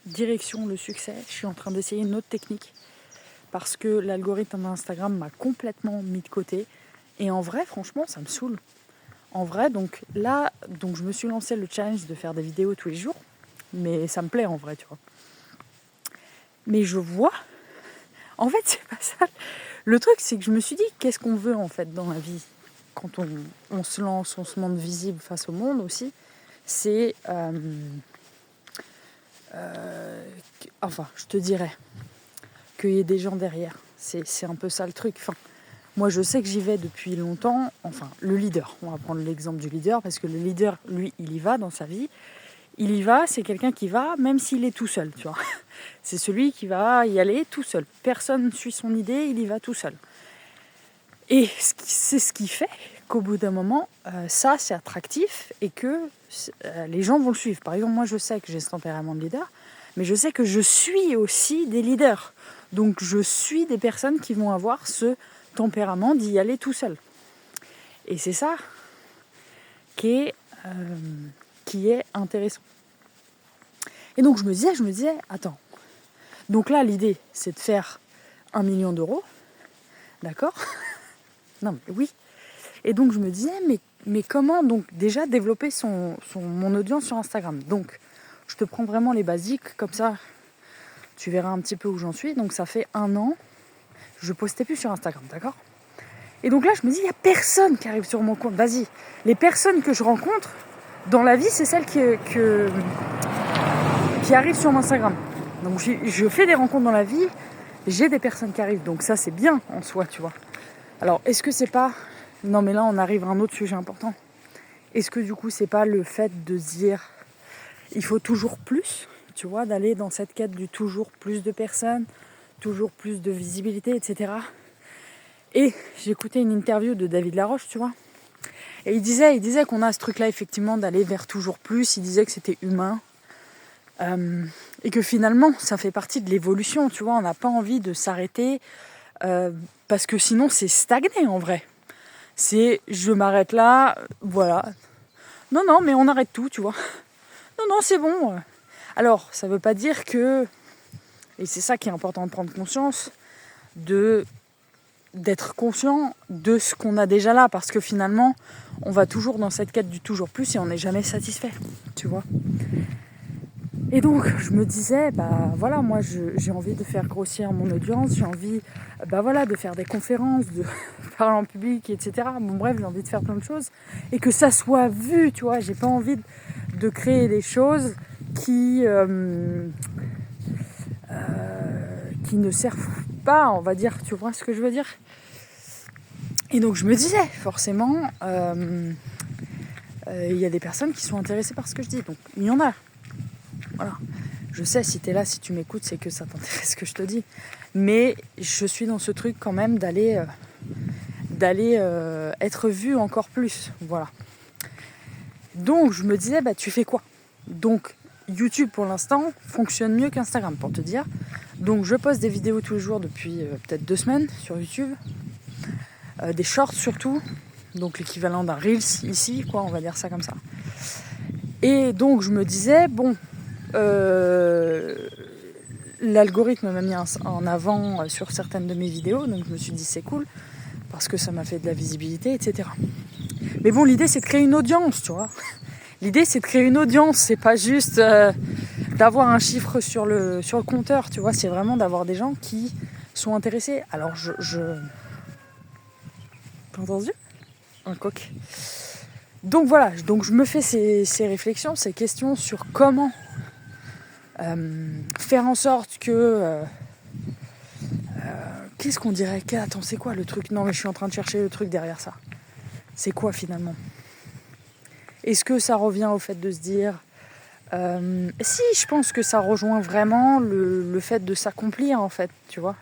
direction le succès, je suis en train d'essayer une autre technique parce que l'algorithme d'Instagram m'a complètement mis de côté. Et en vrai, franchement, ça me saoule. En vrai, donc là, je me suis lancé le challenge de faire des vidéos tous les jours. Mais ça me plaît en vrai, tu vois. Mais je vois... En fait, c'est pas ça. Le truc, c'est que je me suis dit, qu'est-ce qu'on veut en fait dans la vie ? Quand on se lance, on se montre visible face au monde aussi. C'est... enfin, je te dirais qu'il y ait des gens derrière. C'est un peu ça le truc. Enfin, moi, je sais que j'y vais depuis longtemps. Enfin, le leader. On va prendre l'exemple du leader parce que le leader, lui, il y va dans sa vie. Il y va, c'est quelqu'un qui va, même s'il est tout seul, tu vois. C'est celui qui va y aller tout seul. Personne ne suit son idée, il y va tout seul. Et c'est ce qui fait qu'au bout d'un moment, ça, c'est attractif et que les gens vont le suivre. Par exemple, moi, je sais que j'ai ce tempérament de leader, mais je sais que je suis aussi des leaders. Donc, je suis des personnes qui vont avoir ce tempérament d'y aller tout seul. Et c'est ça qui est intéressant. Et donc, je me disais, attends. Donc là, l'idée, c'est de faire 1 million d'euros. D'accord ? Non, mais oui. Et donc, je me disais, mais comment donc déjà développer mon audience sur Instagram ? Donc, je te prends vraiment les basiques, comme ça, tu verras un petit peu où j'en suis. Donc, ça fait 1 an, je postais plus sur Instagram, d'accord ? Et donc là, je me dis, il n'y a personne qui arrive sur mon compte. Vas-y, les personnes que je rencontre dans la vie, c'est celles qui arrivent sur mon Instagram. Donc, je fais des rencontres dans la vie, j'ai des personnes qui arrivent. Donc ça, c'est bien en soi, tu vois. Alors, est-ce que c'est pas... Non, mais là, on arrive à un autre sujet important. Est-ce que du coup, c'est pas le fait de se dire il faut toujours plus, tu vois, d'aller dans cette quête du toujours plus de personnes, toujours plus de visibilité, etc. Et j'écoutais une interview de David Laroche, tu vois. Et il disait qu'on a ce truc-là, effectivement, d'aller vers toujours plus. Il disait que c'était humain. Et que finalement, ça fait partie de l'évolution, tu vois. On n'a pas envie de s'arrêter parce que sinon, c'est stagner, en vrai. C'est je m'arrête là, voilà. Non, mais on arrête tout, tu vois. Non, c'est bon. Alors, ça veut pas dire que, et c'est ça qui est important de prendre conscience, d'être conscient de ce qu'on a déjà là, parce que finalement, on va toujours dans cette quête du toujours plus et on n'est jamais satisfait, tu vois. Et donc, je me disais, voilà, moi, j'ai envie de faire grossir mon audience, j'ai envie, de faire des conférences, de parler en public, etc. Bon, bref, j'ai envie de faire plein de choses et que ça soit vu, tu vois. J'ai pas envie de créer des choses qui ne servent pas, on va dire, tu vois ce que je veux dire. Et donc, je me disais, forcément, il y a des personnes qui sont intéressées par ce que je dis. Donc, il y en a. Voilà. Je sais, si t'es là, si tu m'écoutes, c'est que ça t'intéresse ce que je te dis. Mais je suis dans ce truc quand même d'aller être vue encore plus. Voilà. Donc, je me disais, tu fais quoi ? Donc, YouTube, pour l'instant, fonctionne mieux qu'Instagram, pour te dire. Donc, je poste des vidéos tous les jours depuis peut-être 2 semaines sur YouTube. Des shorts surtout. Donc, l'équivalent d'un Reels ici, quoi, on va dire ça comme ça. Et donc, je me disais, l'algorithme m'a mis en avant sur certaines de mes vidéos, donc je me suis dit c'est cool parce que ça m'a fait de la visibilité, etc. Mais bon, l'idée c'est de créer une audience, tu vois. L'idée c'est de créer une audience, c'est pas juste d'avoir un chiffre sur le compteur, tu vois. C'est vraiment d'avoir des gens qui sont intéressés. Alors T'as entendu ? Un coq. Donc voilà, donc je me fais ces réflexions, ces questions sur comment faire en sorte que... qu'est-ce qu'on dirait ? Attends, c'est quoi le truc ? Non, mais je suis en train de chercher le truc derrière ça. C'est quoi finalement ? Est-ce que ça revient au fait de se dire... si, je pense que ça rejoint vraiment le fait de s'accomplir, en fait, tu vois.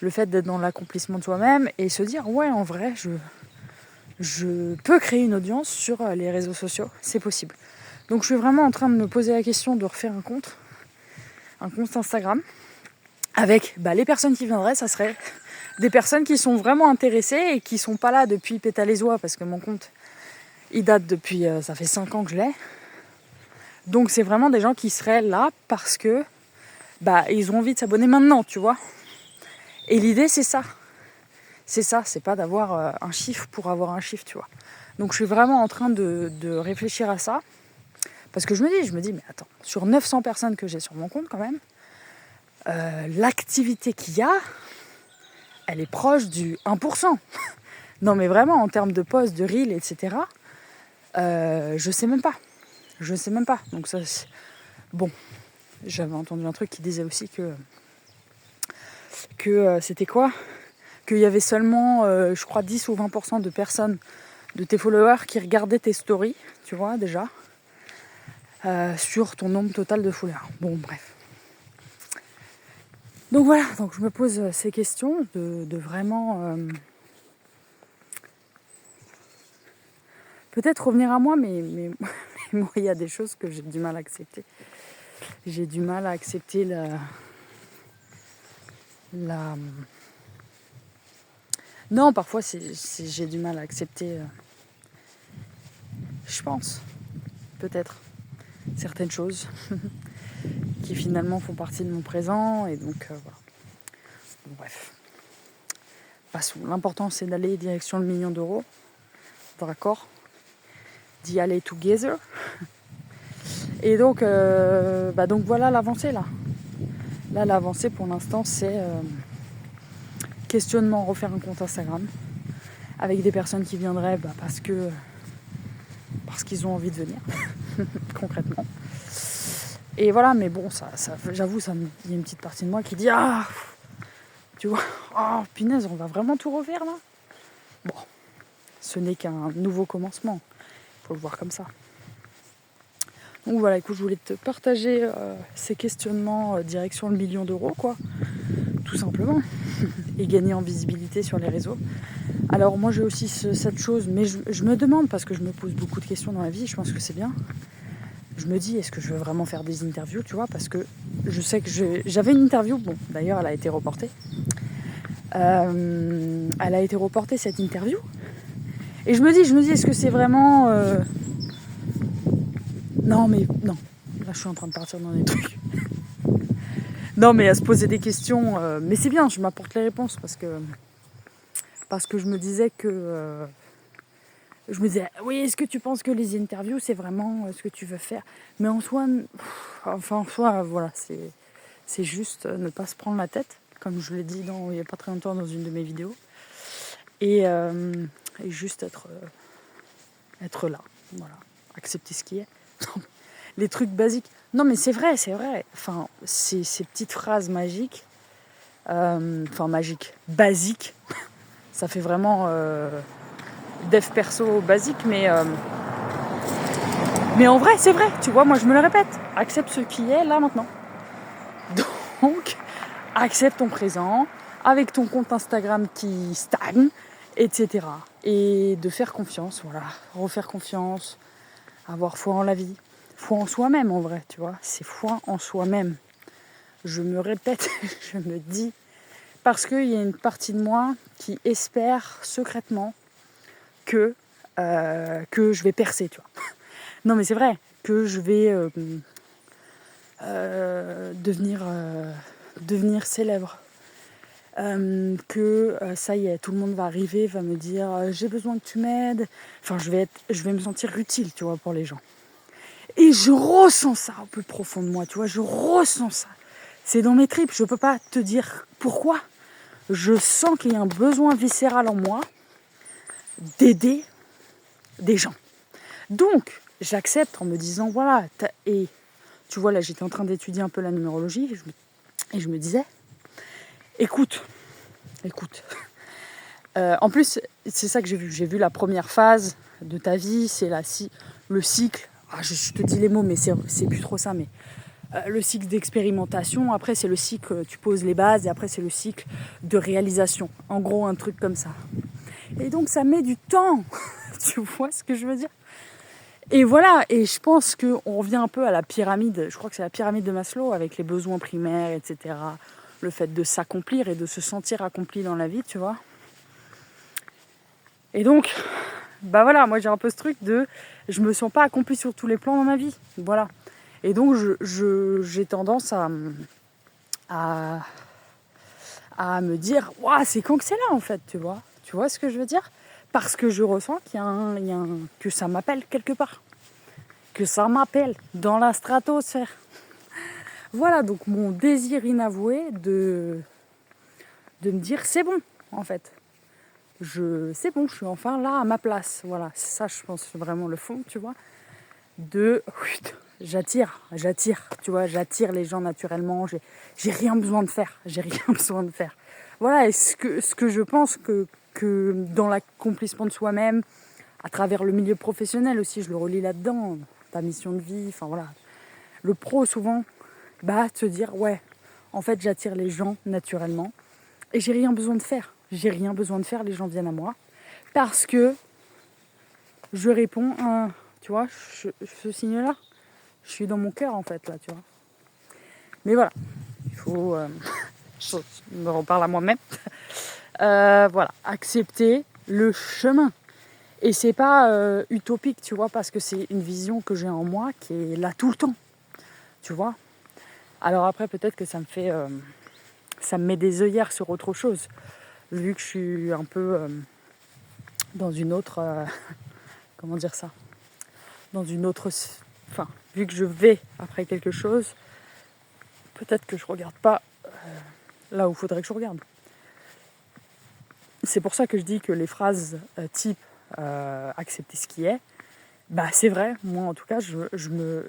Le fait d'être dans l'accomplissement de soi-même et se dire, ouais, en vrai, je peux créer une audience sur les réseaux sociaux, c'est possible. Donc je suis vraiment en train de me poser la question de refaire un compte Instagram, avec les personnes qui viendraient, ça serait des personnes qui sont vraiment intéressées et qui sont pas là depuis péta les oies, parce que mon compte, il date depuis, ça fait 5 ans que je l'ai. Donc c'est vraiment des gens qui seraient là parce que ils ont envie de s'abonner maintenant, tu vois. Et l'idée, c'est ça. C'est pas d'avoir un chiffre pour avoir un chiffre, tu vois. Donc je suis vraiment en train de réfléchir à ça. Parce que je me dis, mais attends, sur 900 personnes que j'ai sur mon compte quand même, l'activité qu'il y a, elle est proche du 1%. Non mais vraiment, en termes de posts, de reels, etc., je sais même pas. Donc ça, bon, j'avais entendu un truc qui disait aussi que c'était quoi ? Qu'il y avait seulement, je crois, 10 ou 20% de personnes, de tes followers qui regardaient tes stories, tu vois, déjà, sur ton nombre total de followers. Bon, bref. Donc voilà, donc je me pose ces questions de vraiment... peut-être revenir à moi, mais moi, il y a des choses que j'ai du mal à accepter. J'ai du mal à accepter Non, parfois, j'ai du mal à accepter, je pense, peut-être, certaines choses qui finalement font partie de mon présent. Et donc, voilà. Bon, bref. Passons. L'important, c'est d'aller direction le million d'euros. D'accord ? D'y aller together. Et donc, donc voilà l'avancée, là. Là, l'avancée, pour l'instant, c'est questionnement, refaire un compte Instagram avec des personnes qui viendraient parce qu'ils ont envie de venir, concrètement. Et voilà, mais bon, ça j'avoue, il y a une petite partie de moi qui dit tu vois, punaise, on va vraiment tout refaire là. Bon, ce n'est qu'un nouveau commencement, faut le voir comme ça. Donc voilà, écoute, je voulais te partager ces questionnements direction le million d'euros, quoi, tout simplement, et gagner en visibilité sur les réseaux. Alors moi j'ai aussi cette chose, mais je me demande, parce que je me pose beaucoup de questions dans la vie, je pense que c'est bien. Je me dis, est-ce que je veux vraiment faire des interviews, tu vois, parce que je sais que j'avais une interview, bon, d'ailleurs elle a été reportée. Elle a été reportée, cette interview. Et je me dis, est-ce que c'est vraiment... Non, là je suis en train de partir dans des trucs. Non, mais à se poser des questions, mais c'est bien, je m'apporte les réponses, parce que je me disais que... je me disais, oui, est-ce que tu penses que les interviews, c'est vraiment ce que tu veux faire ? Mais en soi, voilà, c'est juste ne pas se prendre la tête, comme je l'ai dit il n'y a pas très longtemps dans une de mes vidéos. Et juste être là, voilà, accepter ce qui est. Les trucs basiques. Non, mais c'est vrai. Enfin, ces petites phrases magiques, basiques, ça fait vraiment... dev perso basique, mais en vrai, c'est vrai, tu vois, moi je me le répète, accepte ce qui est là maintenant. Donc, accepte ton présent, avec ton compte Instagram qui stagne, etc. Et de faire confiance, voilà, refaire confiance, avoir foi en la vie, foi en soi-même en vrai, tu vois, c'est foi en soi-même. Je me répète, je me dis, parce qu'il y a une partie de moi qui espère secrètement que je vais percer, tu vois. Non, mais c'est vrai, que je vais devenir célèbre. Que ça y est, tout le monde va arriver, va me dire j'ai besoin que tu m'aides. Enfin, je vais me sentir utile, tu vois, pour les gens. Et je ressens ça au plus profond de moi, tu vois, je ressens ça. C'est dans mes tripes, je peux pas te dire pourquoi. Je sens qu'il y a un besoin viscéral en moi d'aider des gens. Donc, j'accepte en me disant, voilà, et tu vois, là, j'étais en train d'étudier un peu la numérologie, et je me disais, écoute. En plus, c'est ça que j'ai vu. J'ai vu la première phase de ta vie, c'est le cycle. Je te dis les mots, mais c'est plus trop ça, mais le cycle d'expérimentation. Après, c'est le cycle, tu poses les bases, et après, c'est le cycle de réalisation. En gros, un truc comme ça. Et donc, ça met du temps. Tu vois ce que je veux dire ? Et voilà, et je pense qu'on revient un peu à la pyramide, je crois que c'est la pyramide de Maslow, avec les besoins primaires, etc. Le fait de s'accomplir et de se sentir accompli dans la vie, tu vois. Et donc, voilà, moi j'ai un peu ce truc de... Je me sens pas accompli sur tous les plans dans ma vie, voilà. Et donc j'ai tendance à me dire ouah, c'est quand que c'est là en fait, tu vois ce que je veux dire, parce que je ressens que ça m'appelle quelque part, que ça m'appelle dans la stratosphère. Voilà, donc mon désir inavoué de me dire c'est bon en fait, c'est bon, je suis enfin là à ma place. Voilà, c'est ça, je pense, vraiment le fond, tu vois, j'attire, tu vois, j'attire les gens naturellement, j'ai rien besoin de faire, Voilà, et ce que je pense que dans l'accomplissement de soi-même, à travers le milieu professionnel aussi, je le relis là-dedans, ta mission de vie, enfin voilà, le pro souvent, se dire ouais, en fait j'attire les gens naturellement, et j'ai rien besoin de faire, les gens viennent à moi, parce que je réponds à, tu vois, ce signe-là, je suis dans mon cœur en fait là, tu vois. Mais voilà, il faut, je me reparle à moi-même, voilà, accepter le chemin. Et c'est pas utopique, tu vois, parce que c'est une vision que j'ai en moi qui est là tout le temps, tu vois. Alors après, peut-être que ça me met des œillères sur autre chose, vu que je suis un peu dans une autre, comment dire ça, dans une autre, enfin, vu que je vais après quelque chose, peut-être que je regarde pas là où il faudrait que je regarde. C'est pour ça que je dis que les phrases type accepter ce qui est, c'est vrai, moi en tout cas,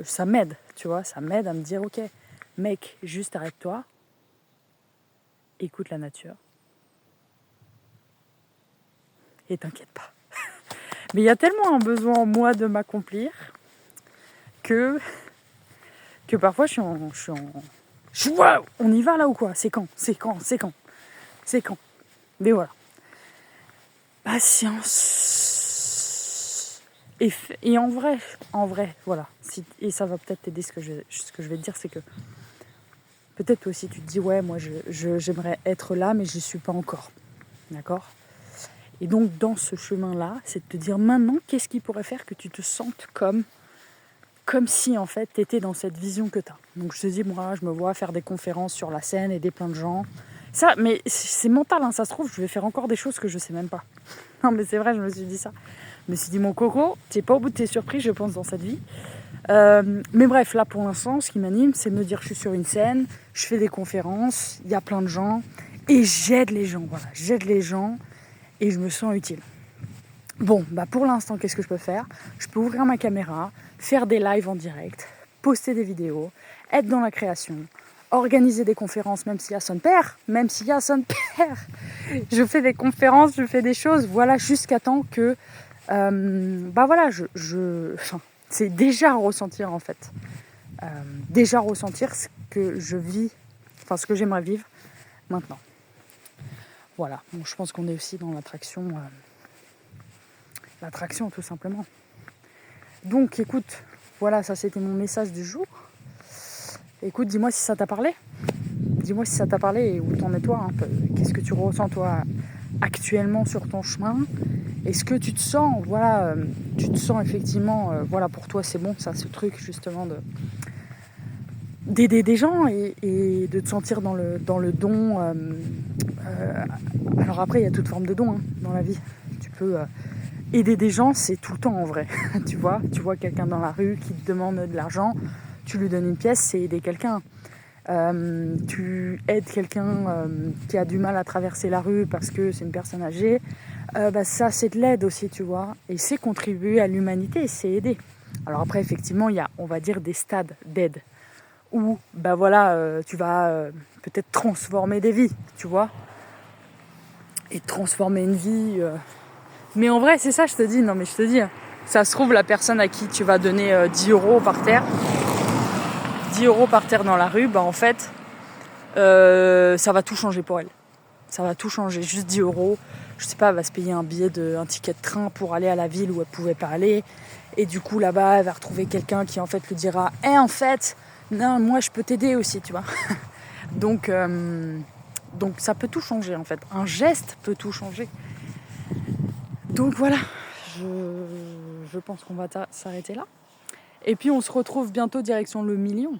ça m'aide, tu vois, ça m'aide à me dire ok, mec, juste arrête-toi, écoute la nature et t'inquiète pas. Mais il y a tellement un besoin en moi de m'accomplir que parfois on y va là ou quoi? C'est quand? Mais voilà. Patience. Et en vrai, voilà. Et ça va peut-être t'aider ce que je vais te dire, c'est que peut-être toi aussi tu te dis ouais, moi j'aimerais être là, mais je n'y suis pas encore. D'accord? Et donc dans ce chemin-là, c'est de te dire maintenant, qu'est-ce qui pourrait faire que tu te sentes comme si en fait tu étais dans cette vision que tu as. Donc je te dis, moi je me vois faire des conférences sur la scène, aider plein de gens. Ça, mais c'est mental, hein, ça se trouve, je vais faire encore des choses que je sais même pas. Non mais c'est vrai, je me suis dit ça. Je me suis dit, mon coco, t'es pas au bout de tes surprises, je pense, dans cette vie. Mais bref, là pour l'instant, ce qui m'anime, c'est de me dire, je suis sur une scène, je fais des conférences, il y a plein de gens, et j'aide les gens, voilà. J'aide les gens, et je me sens utile. Bon, pour l'instant, qu'est-ce que je peux faire? Je peux ouvrir ma caméra, faire des lives en direct, poster des vidéos, être dans la création, organiser des conférences, même s'il y a son père, je fais des conférences, je fais des choses, voilà, jusqu'à temps que, voilà, c'est déjà ressentir en fait, déjà ressentir ce que je vis, enfin ce que j'aimerais vivre maintenant. Voilà, bon, je pense qu'on est aussi dans l'attraction tout simplement. Donc écoute, voilà, ça c'était mon message du jour. Écoute, dis-moi si ça t'a parlé. Dis-moi si ça t'a parlé et où t'en es toi un peu. Qu'est-ce que tu ressens toi actuellement sur ton chemin? Est-ce que tu te sens, voilà, effectivement, voilà, pour toi c'est bon ça, ce truc justement d'aider des gens et de te sentir dans le don. Alors après il y a toute forme de don dans la vie. Tu peux aider des gens, c'est tout le temps en vrai. tu vois quelqu'un dans la rue qui te demande de l'argent, tu lui donnes une pièce, c'est aider quelqu'un. Tu aides quelqu'un qui a du mal à traverser la rue parce que c'est une personne âgée, ça c'est de l'aide aussi, tu vois, et c'est contribuer à l'humanité, c'est aider. Alors après effectivement il y a, on va dire, des stades d'aide où tu vas peut-être transformer des vies, tu vois, et transformer une vie, mais en vrai c'est ça, je te dis, ça se trouve la personne à qui tu vas donner 10 € par terre dans la rue, en fait, ça va tout changer pour elle. Ça va tout changer, juste 10 €. Je sais pas, elle va se payer un ticket de train pour aller à la ville où elle pouvait pas aller. Et du coup, là-bas, elle va retrouver quelqu'un qui, en fait, lui dira « en fait, non, moi, je peux t'aider aussi, tu vois. » Donc, ça peut tout changer, en fait. Un geste peut tout changer. Donc, voilà. Je pense qu'on va s'arrêter là. Et puis on se retrouve bientôt direction le million.